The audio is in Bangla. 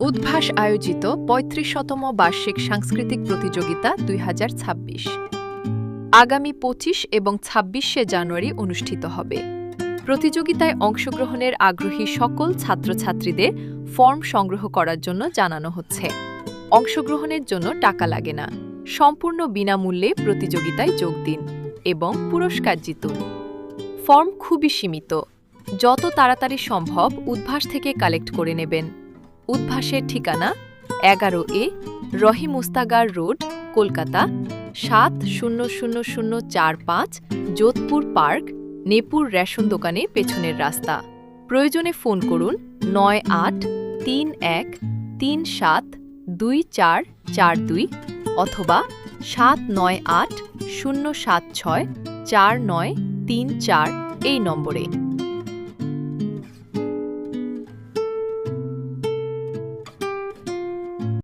উদ্ভাস আয়োজিত ৩৫তম বার্ষিক সাংস্কৃতিক প্রতিযোগিতা ২০২৬ আগামী ২৫ এবং ২৬শে জানুয়ারি অনুষ্ঠিত হবে। প্রতিযোগিতায় অংশগ্রহণের আগ্রহী সকল ছাত্রছাত্রীদের ফর্ম সংগ্রহ করার জন্য জানানো হচ্ছে। অংশগ্রহণের জন্য টাকা লাগে না, সম্পূর্ণ বিনামূল্যে প্রতিযোগিতায় যোগ দিন এবং পুরস্কার জিতুন। ফর্ম খুবই সীমিত, যত তাড়াতাড়ি সম্ভব উদ্ভাস থেকে কালেক্ট করে নেবেন। উদ্ভাসের ঠিকানা 11A Rahim Ostagar road, Kolkata 700045, Jodhpur park, নেপুর রেশন দোকানের পেছনের রাস্তা। প্রয়োজনে ফোন করুন 9831372442 অথবা 7980764934 এই নম্বরে।